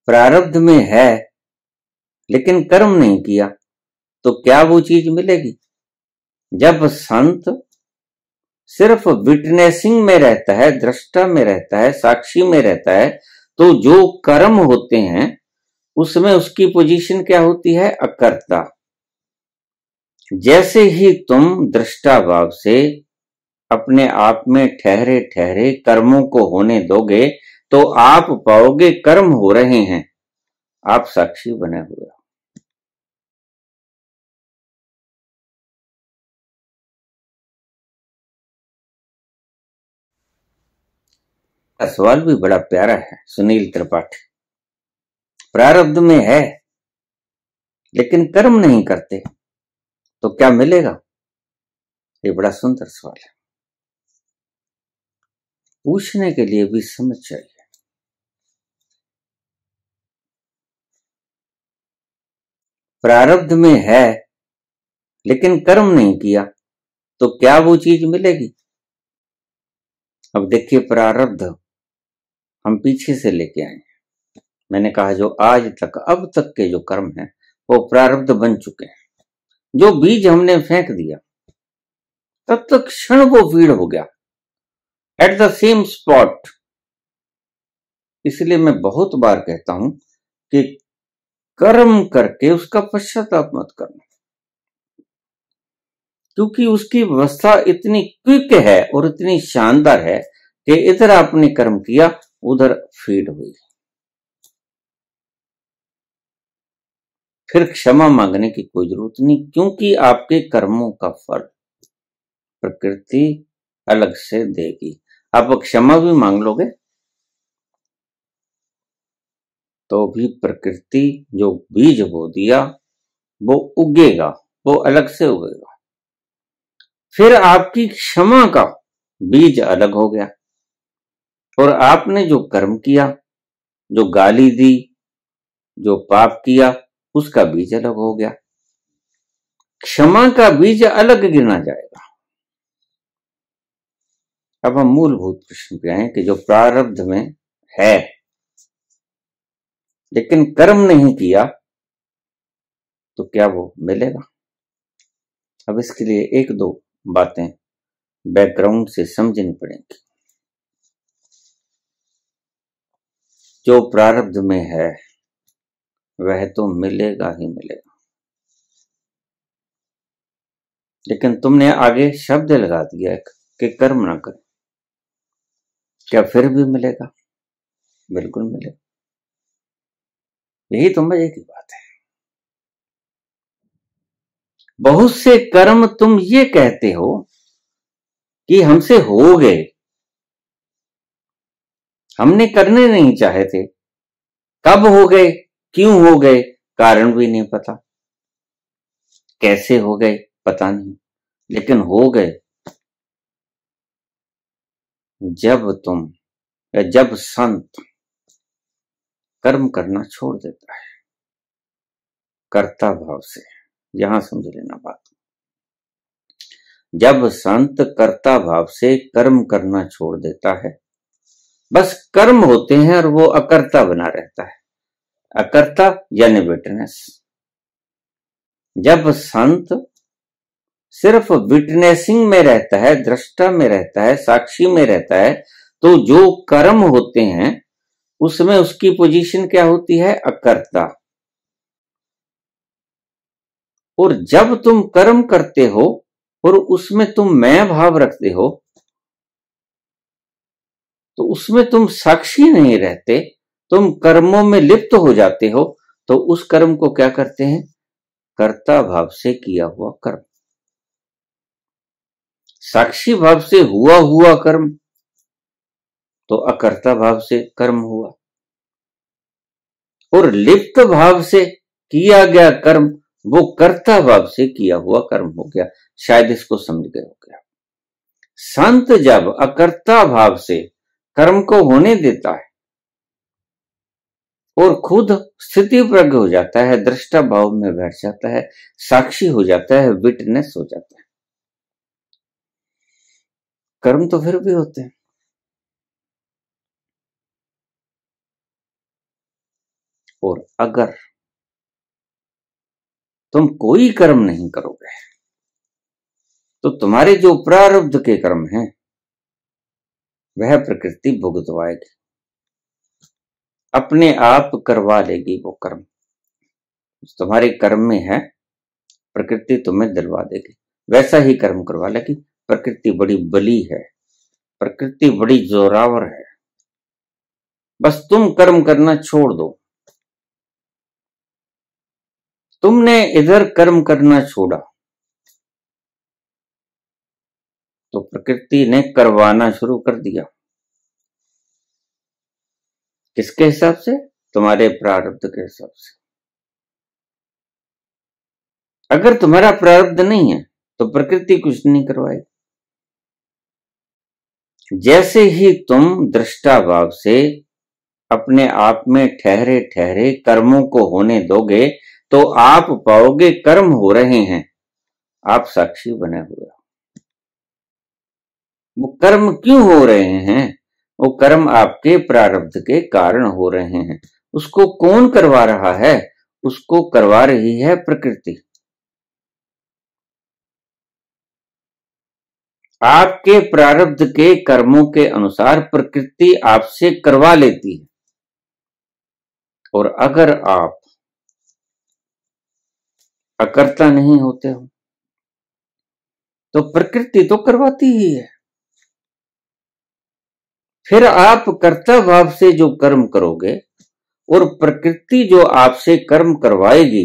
प्रारब्ध में है लेकिन कर्म नहीं किया तो क्या वो चीज मिलेगी? जब संत सिर्फ विटनेसिंग में रहता है, दृष्टा में रहता है, साक्षी में रहता है, तो जो कर्म होते हैं उसमें उसकी पोजीशन क्या होती है? अकर्ता। जैसे ही तुम दृष्टा भाव से अपने आप में ठहरे ठहरे कर्मों को होने दोगे तो आप पाओगे कर्म हो रहे हैं, आप साक्षी बने हुए हो। सवाल भी बड़ा प्यारा है सुनील त्रिपाठी। प्रारब्ध में है लेकिन कर्म नहीं करते तो क्या मिलेगा? ये बड़ा सुंदर सवाल है, पूछने के लिए भी समझ चाहिए। प्रारब्ध में है लेकिन कर्म नहीं किया तो क्या वो चीज मिलेगी? अब देखिए, प्रारब्ध हम पीछे से लेके आए। मैंने कहा जो आज तक अब तक के जो कर्म हैं वो प्रारब्ध बन चुके हैं। जो बीज हमने फेंक दिया तब तक क्षण वो फीड हो गया एट द सेम स्पॉट। इसलिए मैं बहुत बार कहता हूं कि कर्म करके उसका पश्चाताप मत करना, क्योंकि उसकी व्यवस्था इतनी क्विक है और इतनी शानदार है कि इधर आपने कर्म किया उधर फीड हुई। फिर क्षमा मांगने की कोई जरूरत नहीं, क्योंकि आपके कर्मों का फल प्रकृति अलग से देगी। आप क्षमा भी मांग लोगे तो भी प्रकृति जो बीज बो दिया वो उगेगा, वो अलग से उगेगा। फिर आपकी क्षमा का बीज अलग हो गया और आपने जो कर्म किया, जो गाली दी, जो पाप किया, उसका बीज अलग हो गया। क्षमा का बीज अलग गिना जाएगा। अब हम मूलभूत प्रश्न पे आए कि जो प्रारब्ध में है लेकिन कर्म नहीं किया तो क्या वो मिलेगा? अब इसके लिए एक दो बातें बैकग्राउंड से समझनी पड़ेंगी। जो प्रारब्ध में है वह तो मिलेगा ही मिलेगा, लेकिन तुमने आगे शब्द लगा दिया कि कर्म ना करें, क्या फिर भी मिलेगा? बिल्कुल मिलेगा। यही तो मजे की बात है। बहुत से कर्म तुम ये कहते हो कि हमसे हो गए, हमने करने नहीं चाहे थे। कब हो गए, क्यों हो गए, कारण भी नहीं पता, कैसे हो गए पता नहीं, लेकिन हो गए। जब संत कर्म करना छोड़ देता है कर्ता भाव से, यहां समझ लेना बात, जब संत कर्ता भाव से कर्म करना छोड़ देता है, बस कर्म होते हैं और वो अकर्ता बना रहता है। अकर्ता यानी विटनेस। जब संत सिर्फ विटनेसिंग में रहता है, दृष्टा में रहता है, साक्षी में रहता है, तो जो कर्म होते हैं उसमें उसकी पोजीशन क्या होती है? अकर्ता। और जब तुम कर्म करते हो और उसमें तुम मैं भाव रखते हो तो उसमें तुम साक्षी नहीं रहते, तुम कर्मों में लिप्त हो जाते हो, तो उस कर्म को क्या करते हैं? कर्ता भाव से किया हुआ कर्म। साक्षी भाव से हुआ हुआ कर्म तो अकर्ता भाव से कर्म हुआ, और लिप्त भाव से किया गया कर्म वो कर्ता भाव से किया हुआ कर्म हो गया। शायद इसको समझ गए हो गया। संत जब अकर्ता भाव से कर्म को होने देता है और खुद स्थिति प्रज्ञ हो जाता है, दृष्टा भाव में बैठ जाता है, साक्षी हो जाता है, विटनेस हो जाता है, कर्म तो फिर भी होते हैं। और अगर तुम कोई कर्म नहीं करोगे तो तुम्हारे जो प्रारब्ध के कर्म हैं वह प्रकृति भुगतवाएगी, अपने आप करवा लेगी। वो कर्म तुम्हारे कर्म में है, प्रकृति तुम्हें दिलवा देगी, वैसा ही कर्म करवा लेगी। प्रकृति बड़ी बली है, प्रकृति बड़ी जोरावर है। बस तुम कर्म करना छोड़ दो। तुमने इधर कर्म करना छोड़ा तो प्रकृति ने करवाना शुरू कर दिया। किसके हिसाब से? तुम्हारे प्रारब्ध के हिसाब से। अगर तुम्हारा प्रारब्ध नहीं है तो प्रकृति कुछ नहीं करवाएगी। जैसे ही तुम दृष्टा भाव से अपने आप में ठहरे ठहरे कर्मों को होने दोगे तो आप पाओगे कर्म हो रहे हैं, आप साक्षी बने हुए हो। वो कर्म क्यों हो रहे हैं? वो कर्म आपके प्रारब्ध के कारण हो रहे हैं। उसको कौन करवा रहा है? उसको करवा रही है प्रकृति। आपके प्रारब्ध के कर्मों के अनुसार प्रकृति आपसे करवा लेती है। और अगर आप अकर्ता नहीं होते हो तो प्रकृति तो करवाती ही है। फिर आप कर्ता भाव से जो कर्म करोगे और प्रकृति जो आपसे कर्म करवाएगी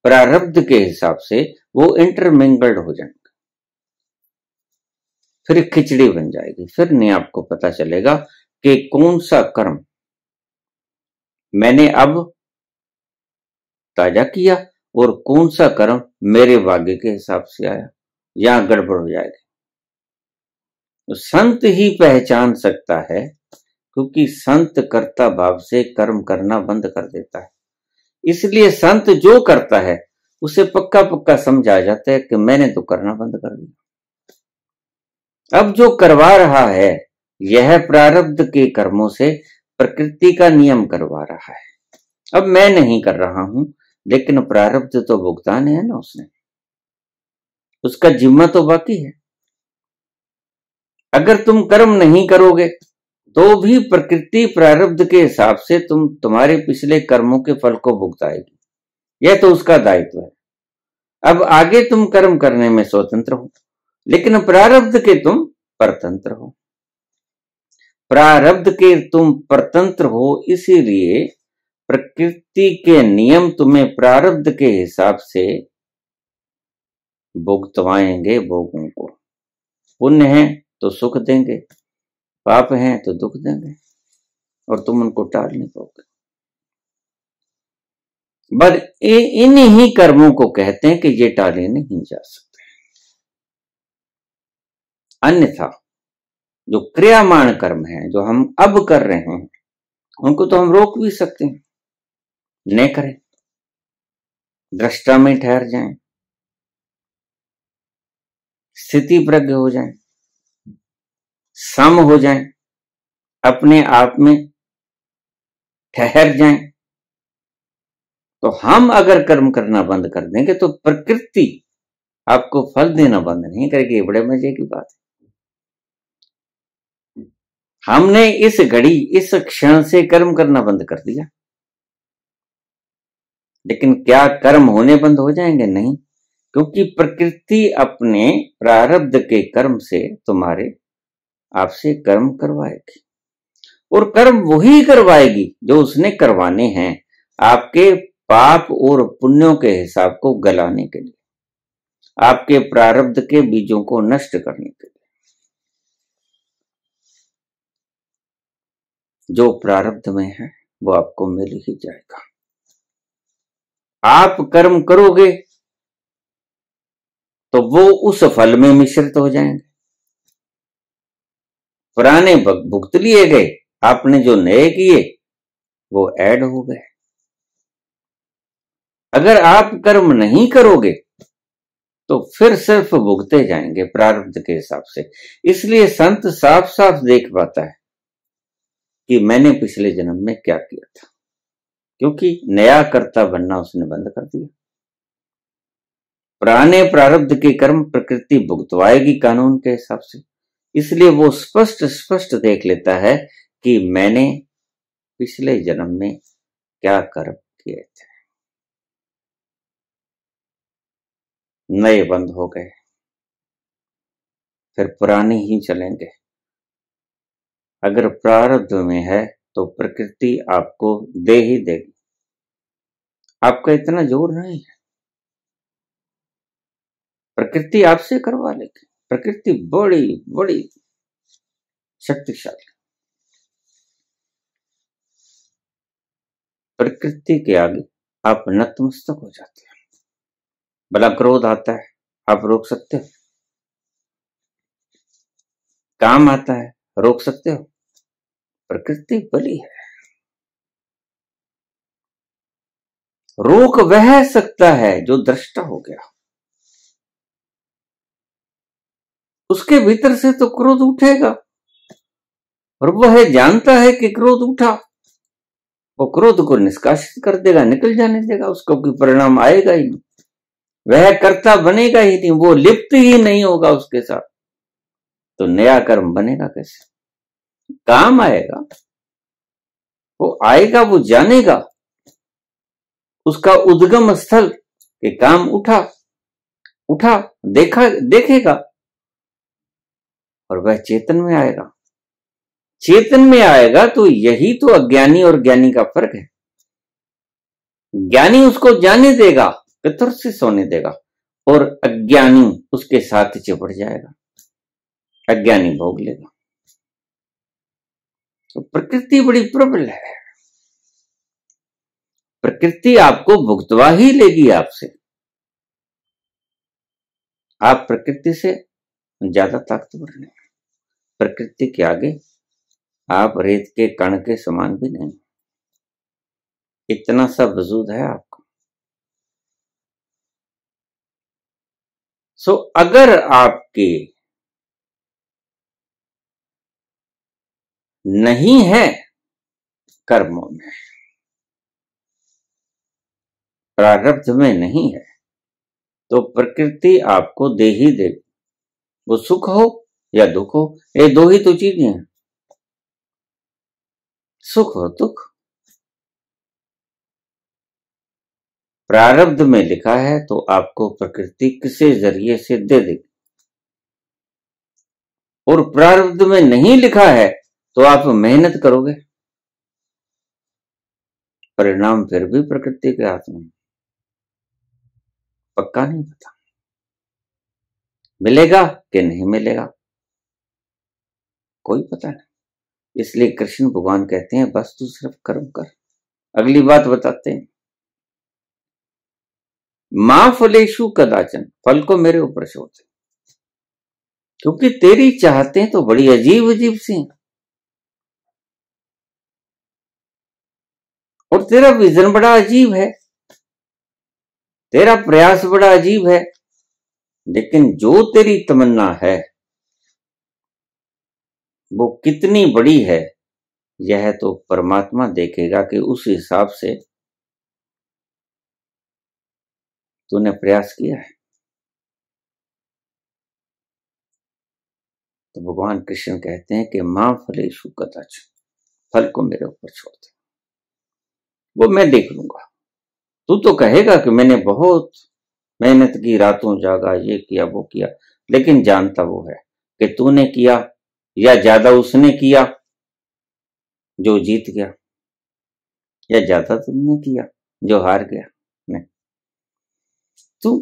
प्रारब्ध के हिसाब से, वो इंटरमिंगल्ड हो जाएंगे। फिर खिचड़ी बन जाएगी। फिर नहीं आपको पता चलेगा कि कौन सा कर्म मैंने अब ताजा किया और कौन सा कर्म मेरे भाग्य के हिसाब से आया। यहां गड़बड़ हो जाएगी। तो संत ही पहचान सकता है, क्योंकि संत कर्ता भाव से कर्म करना बंद कर देता है। इसलिए संत जो करता है उसे पक्का पक्का समझ आ जाता है कि मैंने तो करना बंद कर दिया। अब जो करवा रहा है यह प्रारब्ध के कर्मों से प्रकृति का नियम करवा रहा है। अब मैं नहीं कर रहा हूं, लेकिन प्रारब्ध तो भुगतान है ना, उसने, उसका जिम्मा तो बाकी है। अगर तुम कर्म नहीं करोगे तो भी प्रकृति प्रारब्ध के हिसाब से तुम्हारे पिछले कर्मों के फल को भुगताएगी। यह तो उसका दायित्व है। अब आगे तुम कर्म करने में स्वतंत्र हो, लेकिन प्रारब्ध के तुम परतंत्र हो। प्रारब्ध के तुम परतंत्र हो, इसीलिए प्रकृति के नियम तुम्हें प्रारब्ध के हिसाब से भुगतवाएंगे भोगों को। पुण्य है तो सुख देंगे, पाप है तो दुख देंगे, और तुम उनको टाल नहीं पाओगे। बस इन ही कर्मों को कहते हैं कि ये टाले नहीं जा सकते। अन्यथा जो क्रियामाण कर्म है, जो हम अब कर रहे हैं, उनको तो हम रोक भी सकते हैं। न करें, दृष्टा में ठहर जाएं, स्थिति प्रज्ञ हो जाएं, सम हो जाएं, अपने आप में ठहर जाएं। तो हम अगर कर्म करना बंद कर देंगे तो प्रकृति आपको फल देना बंद नहीं करेगी। बड़े मजे की बात है। हमने इस घड़ी, इस क्षण से कर्म करना बंद कर दिया, लेकिन क्या कर्म होने बंद हो जाएंगे? नहीं, क्योंकि प्रकृति अपने प्रारब्ध के कर्म से तुम्हारे आपसे कर्म करवाएगी, और कर्म वही करवाएगी जो उसने करवाने हैं, आपके पाप और पुण्यों के हिसाब को गलाने के लिए, आपके प्रारब्ध के बीजों को नष्ट करने के लिए। जो प्रारब्ध में है वो आपको मिल ही जाएगा। आप कर्म करोगे तो वो उस फल में मिश्रित हो जाएंगे। पुराने भुगत लिए गए, आपने जो नए किए वो ऐड हो गए। अगर आप कर्म नहीं करोगे तो फिर सिर्फ भुगते जाएंगे प्रारब्ध के हिसाब से। इसलिए संत साफ साफ देख पाता है कि मैंने पिछले जन्म में क्या किया था, क्योंकि नया कर्ता बनना उसने बंद कर दिया। पुराने प्रारब्ध के कर्म प्रकृति भुगतवाएगी कानून के हिसाब से। इसलिए वो स्पष्ट देख लेता है कि मैंने पिछले जन्म में क्या कर्म किए थे। नए बंद हो गए, फिर पुराने ही चलेंगे। अगर प्रारब्ध में है तो प्रकृति आपको दे ही देगी, आपका इतना जोर नहीं है। प्रकृति आपसे करवा लेगी। प्रकृति बड़ी बड़ी शक्तिशाली। प्रकृति के आगे आप नतमस्तक हो जाते हैं। भला क्रोध आता है, आप रोक सकते हो? काम आता है, रोक सकते हो? प्रकृति बली है। रोक वह सकता है जो दृष्टा हो गया। उसके भीतर से तो क्रोध उठेगा और वह जानता है कि क्रोध उठा, वो क्रोध को निष्कासित कर देगा, निकल जाने देगा, उसका कोई परिणाम आएगा ही नहीं, वह कर्ता बनेगा ही नहीं, वो लिप्त ही नहीं होगा उसके साथ, तो नया कर्म बनेगा कैसे? काम आएगा, वो आएगा, वो जानेगा उसका उद्गम स्थल के काम उठा देखेगा और वह चेतन में आएगा। चेतन में आएगा तो यही तो अज्ञानी और ज्ञानी का फर्क है। ज्ञानी उसको जाने देगा, कैथार्सिस होने देगा, और अज्ञानी उसके साथ चिपट जाएगा, अज्ञानी भोग लेगा। तो प्रकृति बड़ी प्रबल है। प्रकृति आपको भुगतवा ही लेगी आपसे। आप प्रकृति से ज्यादा ताकतवर नहीं। प्रकृति के आगे आप रेत के कण के समान भी नहीं। इतना सा वजूद है आपको। सो अगर आपके नहीं है कर्मों में, प्रारब्ध में नहीं है, तो प्रकृति आपको दे ही देगी। वो सुख हो या दुख हो, ये दो ही तो चीजें हैं, सुख और दुख। प्रारब्ध में लिखा है तो आपको प्रकृति किसी जरिए से दे देगी, और प्रारब्ध में नहीं लिखा है तो आप मेहनत करोगे, परिणाम फिर भी प्रकृति के हाथ में। पक्का नहीं पता मिलेगा कि नहीं मिलेगा, कोई पता नहीं। इसलिए कृष्ण भगवान कहते हैं बस तू सिर्फ कर्म कर। अगली बात बताते हैं, मां फलेषु कदाचन, फल को मेरे ऊपर छोड़ दे, क्योंकि तेरी चाहते तो बड़ी अजीब अजीब सी, और तेरा विजन बड़ा अजीब है, तेरा प्रयास बड़ा अजीब है, लेकिन जो तेरी तमन्ना है वो कितनी बड़ी है यह तो परमात्मा देखेगा कि उस हिसाब से तूने प्रयास किया है। तो भगवान कृष्ण कहते हैं कि मां फलेषु कदाचन, फल को मेरे ऊपर छोड़ दे, वो मैं देख लूंगा। तू तो कहेगा कि मैंने बहुत मेहनत की, रातों जागा, ये किया वो किया, लेकिन जानता वो है कि तूने किया या ज्यादा उसने किया जो जीत गया, या ज्यादा तुमने किया जो हार गया। नहीं, तू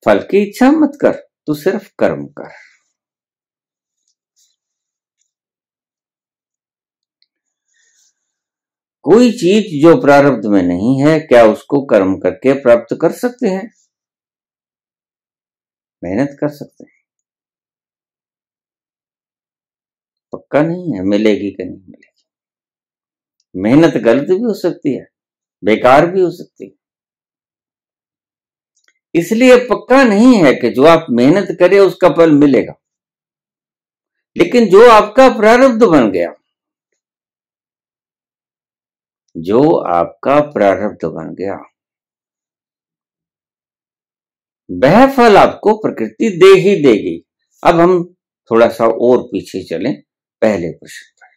फल की इच्छा मत कर, तू सिर्फ कर्म कर। कोई चीज जो प्रारब्ध में नहीं है, क्या उसको कर्म करके प्राप्त कर सकते हैं? मेहनत कर सकते हैं, पक्का नहीं है मिलेगी कि नहीं मिलेगी। मेहनत गलत भी हो सकती है, बेकार भी हो सकती है। इसलिए पक्का नहीं है कि जो आप मेहनत करें उसका फल मिलेगा, लेकिन जो आपका प्रारब्ध बन गया, जो आपका प्रारब्ध बन गया वह फल आपको प्रकृति दे ही देगी। अब हम थोड़ा सा और पीछे चलें पहले प्रश्न पर।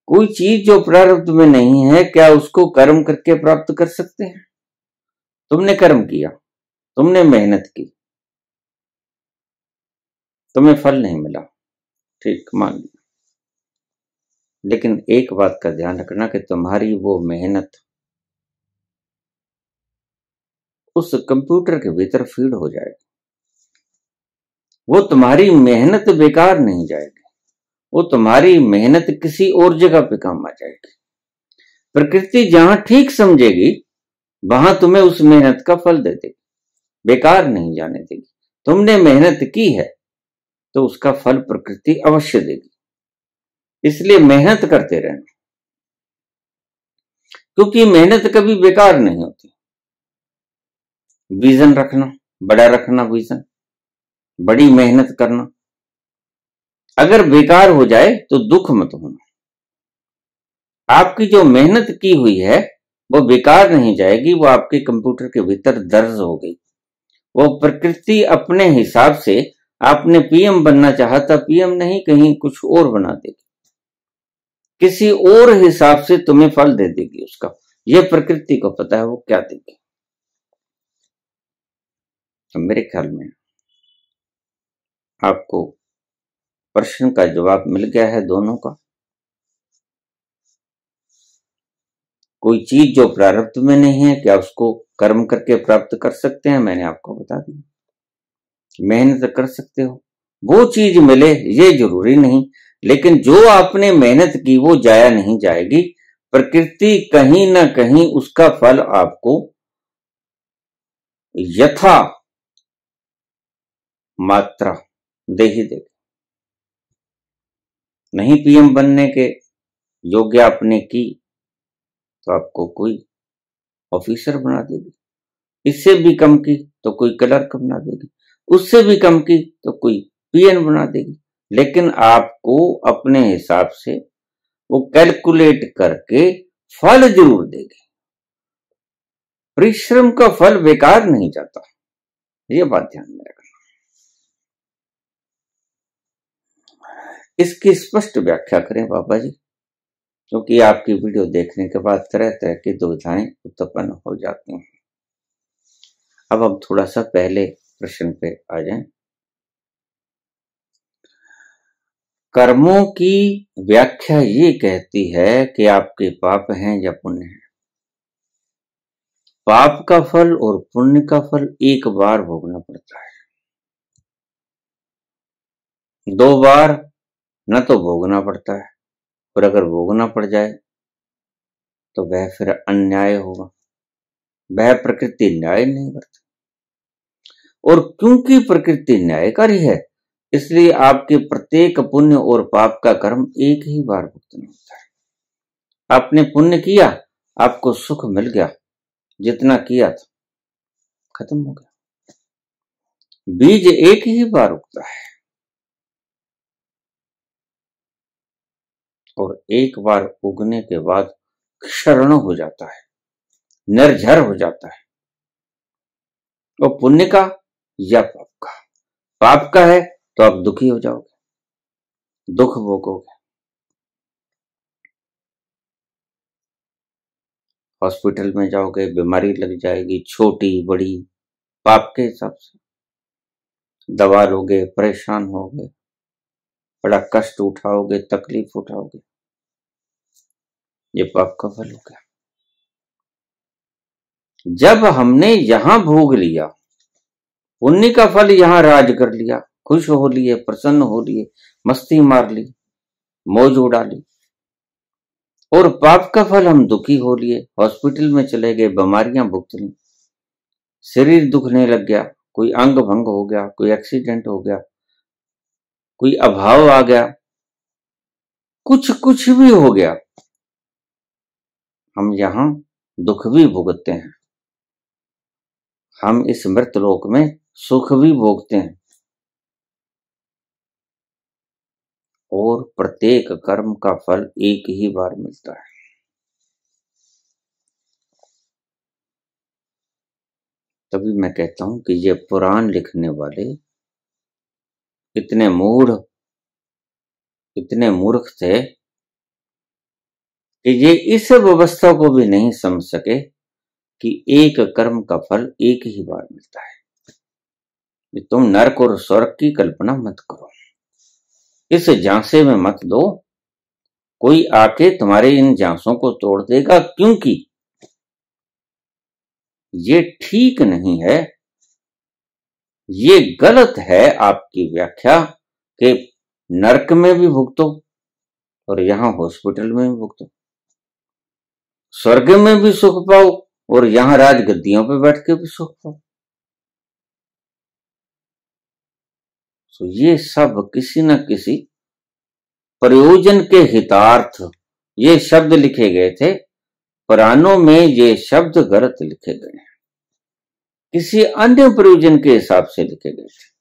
कोई चीज जो प्रारब्ध में नहीं है, क्या उसको कर्म करके प्राप्त कर सकते हैं? तुमने कर्म किया, तुमने मेहनत की, तुम्हें फल नहीं मिला, ठीक मान लिया, लेकिन एक बात का ध्यान रखना कि तुम्हारी वो मेहनत उस कंप्यूटर के भीतर फीड हो जाएगी। वो तुम्हारी मेहनत बेकार नहीं जाएगी, वो तुम्हारी मेहनत किसी और जगह पे काम आ जाएगी। प्रकृति जहां ठीक समझेगी वहां तुम्हें उस मेहनत का फल दे देगी, बेकार नहीं जाने देगी। तुमने मेहनत की है तो उसका फल प्रकृति अवश्य देगी। इसलिए मेहनत करते रहना, क्योंकि मेहनत कभी बेकार नहीं होती। विजन रखना, बड़ा रखना विजन, बड़ी मेहनत करना। अगर बेकार हो जाए तो दुख मत होना। आपकी जो मेहनत की हुई है वो बेकार नहीं जाएगी, वो आपके कंप्यूटर के भीतर दर्ज हो गई। वो प्रकृति अपने हिसाब से, आपने पीएम बनना चाहा था, पीएम नहीं कहीं कुछ और बना देगी, किसी और हिसाब से तुम्हें फल दे देगी उसका। ये प्रकृति को पता है वो क्या देगी। तो मेरे ख्याल में आपको प्रश्न का जवाब मिल गया है दोनों का। कोई चीज जो प्रारब्ध में नहीं है, क्या उसको कर्म करके प्राप्त कर सकते हैं? मैंने आपको बता दिया। मेहनत कर सकते हो, वो चीज मिले ये जरूरी नहीं, लेकिन जो आपने मेहनत की वो जाया नहीं जाएगी। प्रकृति कहीं ना कहीं उसका फल आपको यथा मात्रा दे ही देगी। नहीं पीएम बनने के योग्य आपने की तो आपको कोई ऑफिसर बना देगी, इससे भी कम की तो कोई क्लर्क बना देगी, उससे भी कम की तो कोई पीएन बना देगी। लेकिन आपको अपने हिसाब से वो कैलकुलेट करके फल जरूर देगी। परिश्रम का फल बेकार नहीं जाता, ये बात ध्यान में रखना। इसकी स्पष्ट व्याख्या करें बाबा जी, क्योंकि आपकी वीडियो देखने के बाद तरह तरह की दुविधाएं उत्पन्न हो जाती हैं। अब हम थोड़ा सा पहले प्रश्न पे आ जाएं। कर्मों की व्याख्या ये कहती है कि आपके पाप हैं या पुण्य हैं। पाप का फल और पुण्य का फल एक बार भोगना पड़ता है, दो बार न तो भोगना पड़ता है। और अगर भोगना पड़ जाए तो वह फिर अन्याय होगा, वह प्रकृति न्याय नहीं करती। और क्योंकि प्रकृति न्यायकारी है, इसलिए आपके प्रत्येक पुण्य और पाप का कर्म एक ही बार भुगतना होता है। आपने पुण्य किया, आपको सुख मिल गया, जितना किया था खत्म हो गया। बीज एक ही बार उगता है और एक बार उगने के बाद क्षरण हो जाता है, निर्झर हो जाता है। वो पुण्य का या पाप का? पाप का है तो आप दुखी हो जाओगे, दुख भोगोगे, हॉस्पिटल में जाओगे, बीमारी लग जाएगी, छोटी बड़ी, पाप के हिसाब से दवा लोगे, परेशान होगे, बड़ा कष्ट उठाओगे, तकलीफ उठाओगे, ये पाप का फल हो गया। जब हमने यहां भोग लिया, पुण्य का फल यहां राज कर लिया, खुश हो लिए, प्रसन्न हो लिए, मस्ती मार ली, मौज उड़ा ली, और पाप का फल हम दुखी हो लिए, हॉस्पिटल में चले गए, बीमारियां भुगत ली, शरीर दुखने लग गया, कोई अंग भंग हो गया, कोई एक्सीडेंट हो गया, कोई अभाव आ गया, कुछ भी हो गया, हम यहां दुख भी भुगतते हैं, हम इस मृत लोक में सुख भी भोगते हैं। और प्रत्येक कर्म का फल एक ही बार मिलता है। तभी मैं कहता हूं कि ये पुराण लिखने वाले इतने मूर्ख थे कि ये इस व्यवस्था को भी नहीं समझ सके कि एक कर्म का फल एक ही बार मिलता है। तुम नरक और स्वर्ग की कल्पना मत करो, इस झांसे में मत दो, कोई आके तुम्हारे इन झांसों को तोड़ देगा, क्योंकि ये ठीक नहीं है, ये गलत है आपकी व्याख्या कि नरक में भी भुगतो और यहां हॉस्पिटल में भी भुगतो, स्वर्ग में भी सुख पाओ और यहां राजगद्दियों पे बैठ के भी सुख पाओ। तो ये सब किसी न किसी प्रयोजन के हितार्थ ये शब्द लिखे गए थे। पुराणों में ये शब्द गलत लिखे गए हैं, किसी अन्य प्रयोजन के हिसाब से लिखे गए थे।